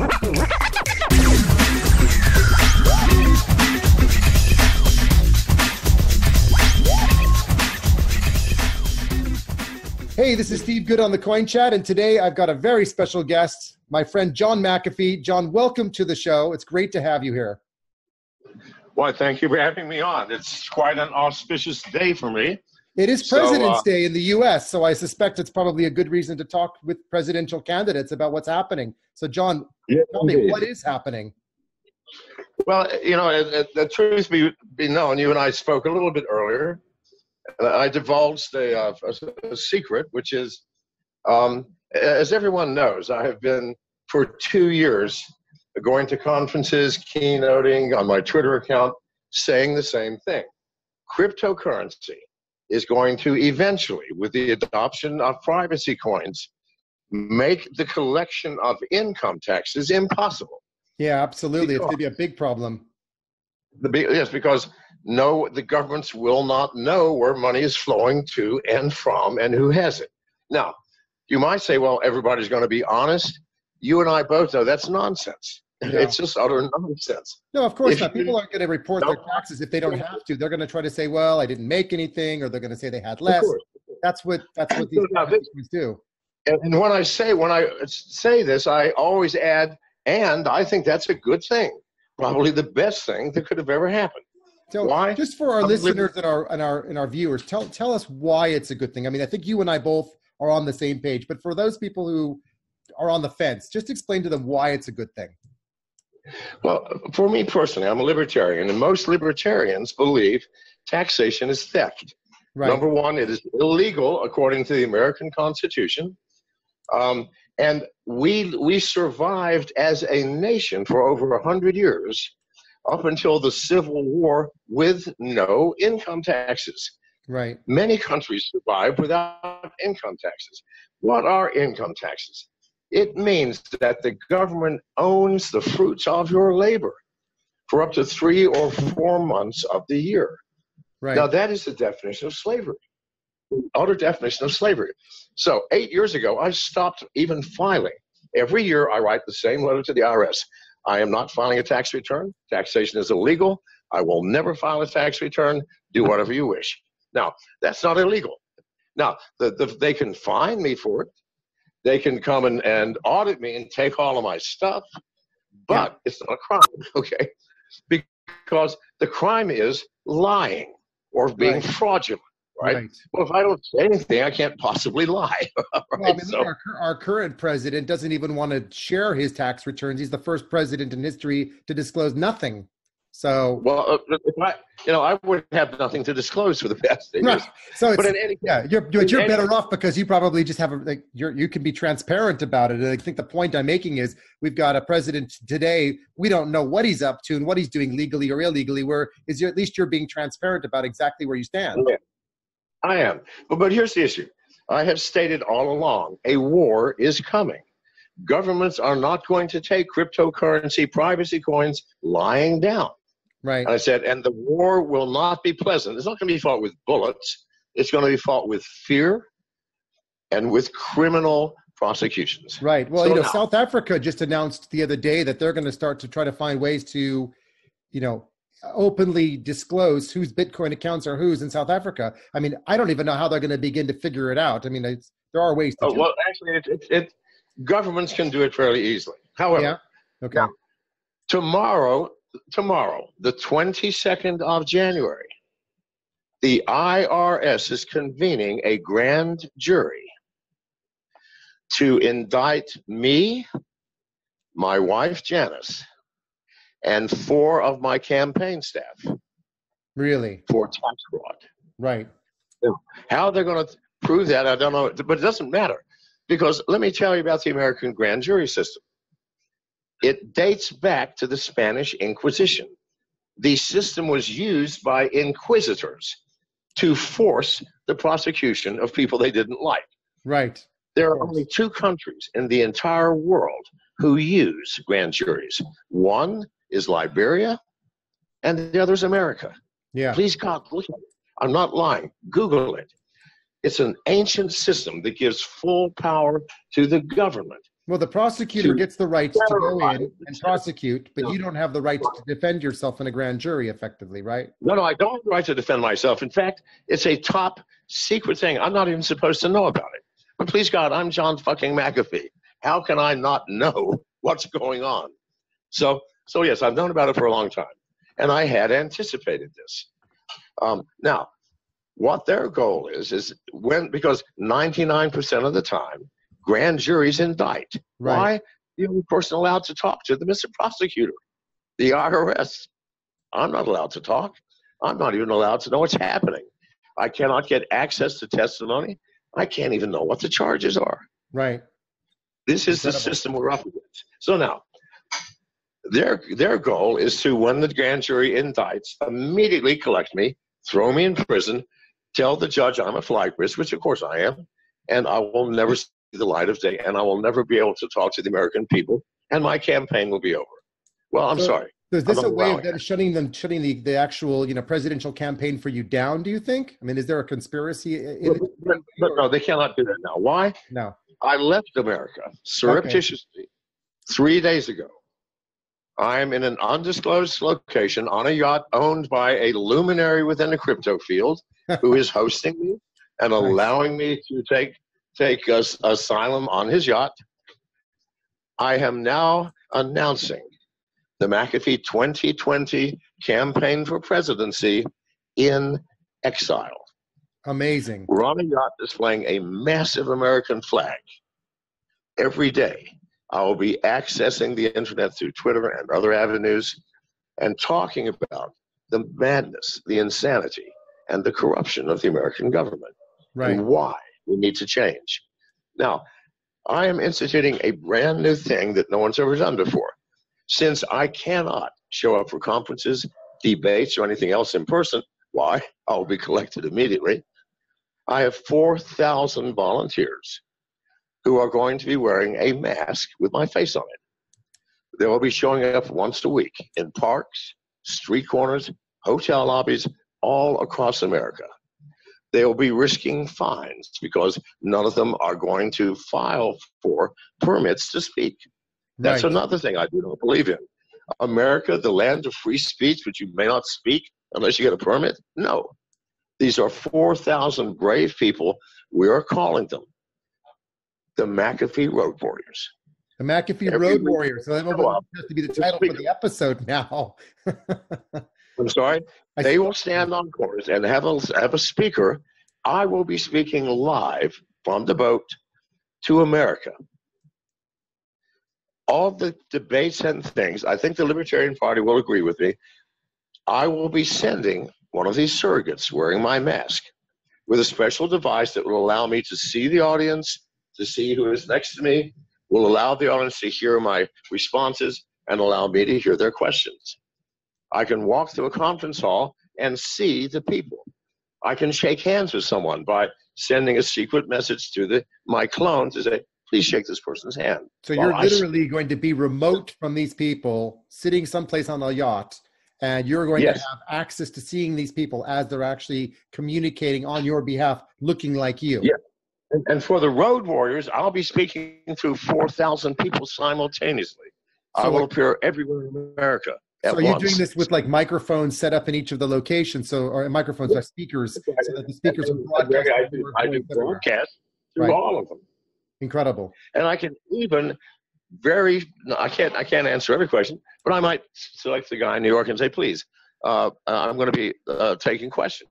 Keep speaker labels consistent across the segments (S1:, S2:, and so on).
S1: Hey, this is Steve Good on the Coin Chat, and today I've got a very special guest, my friend John McAfee. John, welcome to the show. It's great to have you here.
S2: Well, thank you for having me on. It's quite an auspicious day for me.
S1: It is President's Day in the U.S., so I suspect it's probably a good reason to talk with presidential candidates about what's happening. So, John, tell me, what is happening?
S2: Well, you know, the truth be known, you and I spoke a little bit earlier. I divulged a secret, which is, as everyone knows, I have been for 2 years going to conferences, keynoting on my Twitter account, saying the same thing. Cryptocurrency is going to eventually, with the adoption of privacy coins, make the collection of income taxes impossible.
S1: Yeah, absolutely. It's going to be a big problem.
S2: Yes, because the governments will not know where money is flowing to and from and who has it. Now, you might say, well, everybody's going to be honest. You and I both know that's nonsense. Yeah. It's just utter nonsense.
S1: No, of course not. People aren't going to report their taxes if they don't have to. They're going to try to say, well, I didn't make anything, or they're going to say they had less. That's what these companies do.
S2: And when I say this, I always add, and I think that's a good thing. Probably the best thing that could have ever happened.
S1: So
S2: why?
S1: Just for our listeners and our viewers, tell us why it's a good thing. I mean, I think you and I both are on the same page, but for those people who are on the fence, just explain to them why it's a good thing.
S2: Well, for me personally, I'm a libertarian, and most libertarians believe taxation is theft. Right. Number one, it is illegal according to the American Constitution. And we survived as a nation for over 100 years, up until the Civil War, with no income taxes.
S1: Right.
S2: Many countries survived without income taxes. What are income taxes? It means that the government owns the fruits of your labor for up to 3 or 4 months of the year. Right. Now, that is the definition of slavery, the utter definition of slavery. So 8 years ago, I stopped even filing. Every year, I write the same letter to the IRS. I am not filing a tax return. Taxation is illegal. I will never file a tax return. Do whatever you wish. Now, that's not illegal. Now, they can fine me for it. They can come and audit me and take all of my stuff, but it's not a crime, okay? Because the crime is lying or being fraudulent, right? Well, if I don't say anything, I can't possibly lie. Right?
S1: Well, I mean, our current president doesn't even want to share his tax returns. He's the first president in history to disclose nothing. So,
S2: well, I would have nothing to disclose for the past 8 years.
S1: So, you're better off because you probably just have you can be transparent about it. And I think the point I'm making is we've got a president today. We don't know what he's up to and what he's doing legally or illegally. At least you're being transparent about exactly where you stand.
S2: Yeah, I am. But here's the issue. I have stated all along, a war is coming. Governments are not going to take cryptocurrency, privacy coins lying down.
S1: Right.
S2: And I said, and the war will not be pleasant. It's not going to be fought with bullets. It's going to be fought with fear and with criminal prosecutions.
S1: Right. Well, South Africa just announced the other day that they're going to start to try to find ways to, openly disclose whose Bitcoin accounts are whose in South Africa. I mean, I don't even know how they're going to begin to figure it out. I mean, there are ways to do it.
S2: Well, actually, governments can do it fairly easily. However,
S1: okay.
S2: Tomorrow, the 22nd of January, the IRS is convening a grand jury to indict me, my wife Janice, and 4 of my campaign staff.
S1: Really?
S2: For tax fraud.
S1: Right.
S2: How they're going to prove that, I don't know, but it doesn't matter. Because let me tell you about the American grand jury system. It dates back to the Spanish Inquisition. The system was used by inquisitors to force the prosecution of people they didn't like.
S1: Right.
S2: There are only 2 countries in the entire world who use grand juries. One is Liberia, and the other is America.
S1: Yeah.
S2: Please, God, look at it. I'm not lying. Google it. It's an ancient system that gives full power to the government
S1: Well, the prosecutor
S2: to
S1: gets the right to go
S2: terrorize
S1: in
S2: the
S1: and
S2: citizen.
S1: prosecute, but you don't have the right to defend yourself in a grand jury, effectively, right?
S2: No, no, I don't have the right to defend myself. In fact, it's a top secret thing. I'm not even supposed to know about it. But please God, I'm John fucking McAfee. How can I not know what's going on? So yes, I've known about it for a long time, and I had anticipated this. Now, what their goal is because 99% of the time, grand juries indict.
S1: Right.
S2: Why? The only person allowed to talk to them is the prosecutor, the IRS. I'm not allowed to talk. I'm not even allowed to know what's happening. I cannot get access to testimony. I can't even know what the charges are.
S1: Right.
S2: This is the system we're up against. So now, their goal is to, when the grand jury indicts, immediately collect me, throw me in prison, tell the judge I'm a flight risk, which of course I am, and I will never see the light of day, and I will never be able to talk to the American people, and my campaign will be over. Well, I'm sorry.
S1: So is this a way of shutting the actual, presidential campaign for you down, do you think? I mean, is there a conspiracy?
S2: But no, they cannot do that now. Why?
S1: No.
S2: I left America surreptitiously 3 days ago. I'm in an undisclosed location on a yacht owned by a luminary within the crypto field who is hosting me and allowing me to take asylum on his yacht. I am now announcing the McAfee 2020 campaign for presidency in exile.
S1: Amazing.
S2: We're on a yacht displaying a massive American flag. Every day, I will be accessing the internet through Twitter and other avenues and talking about the madness, the insanity, and the corruption of the American government, and why we need to change. Now, I am instituting a brand new thing that no one's ever done before. Since I cannot show up for conferences, debates, or anything else in person, why? I'll be collected immediately. I have 4,000 volunteers who are going to be wearing a mask with my face on it. They will be showing up once a week in parks, street corners, hotel lobbies, all across America. They will be risking fines because none of them are going to file for permits to speak. That's another thing I do not believe in. America, the land of free speech, but you may not speak unless you get a permit? No. These are 4,000 brave people. We are calling them the McAfee Road Warriors.
S1: The McAfee Road Warriors. So that has to be the title for the episode now.
S2: I'm sorry? They will stand on corners and have a speaker. I will be speaking live from the boat to America. All the debates and things, I think the Libertarian Party will agree with me. I will be sending one of these surrogates wearing my mask with a special device that will allow me to see the audience, to see who is next to me, will allow the audience to hear my responses, and allow me to hear their questions. I can walk through a conference hall and see the people. I can shake hands with someone by sending a secret message to my clone to say, please shake this person's hand.
S1: So you're literally going to be remote from these people, sitting someplace on a yacht, and you're going to have access to seeing these people as they're actually communicating on your behalf, looking like you.
S2: Yeah. And for the Road Warriors, I'll be speaking through 4,000 people simultaneously. So I will appear everywhere in America.
S1: So you're doing this with like microphones set up in each of the locations, or microphones or speakers, so that the speakers will broadcast.
S2: I do broadcast through all of them.
S1: Incredible.
S2: And I can even I can't answer every question, but I might select the guy in New York and say, please, I'm going to be taking questions.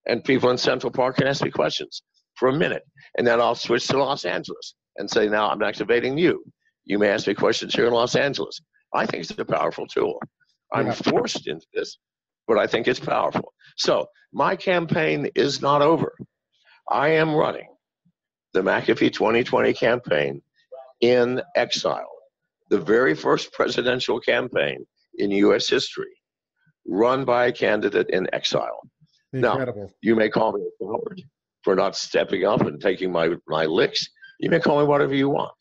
S2: And people in Central Park can ask me questions for a minute. And then I'll switch to Los Angeles and say, now I'm activating you. You may ask me questions here in Los Angeles. I think it's a powerful tool. I'm forced into this, but I think it's powerful. So my campaign is not over. I am running the McAfee 2020 campaign in exile, the very first presidential campaign in U.S. history, run by a candidate in exile.
S1: Incredible.
S2: Now, you may call me a coward for not stepping up and taking my licks. You may call me whatever you want.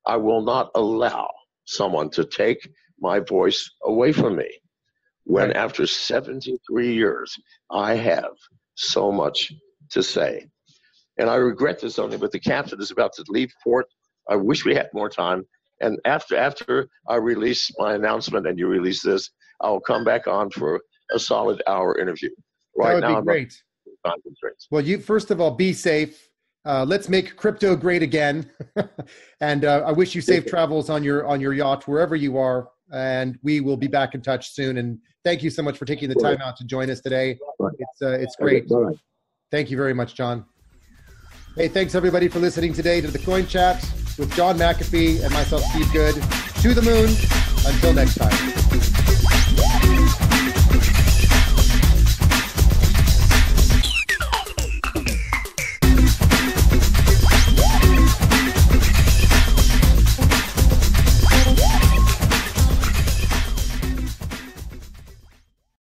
S2: I will not allow someone to take my voice away from me when after 73 years, I have so much to say. And I regret this only, but the captain is about to leave port I wish we had more time. And after I release my announcement and you release this, I'll come back on for a solid hour interview.
S1: Right now, that would be great.
S2: Time constraints.
S1: Well, you first of all, be safe. Let's make crypto great again. And I wish you safe travels on your yacht, wherever you are. And we will be back in touch soon. And thank you so much for taking the time out to join us today. It's great. Thank you very much, John. Hey, thanks everybody for listening today to the Coin Chat with John McAfee and myself, Steve Good. To the moon. Until next time.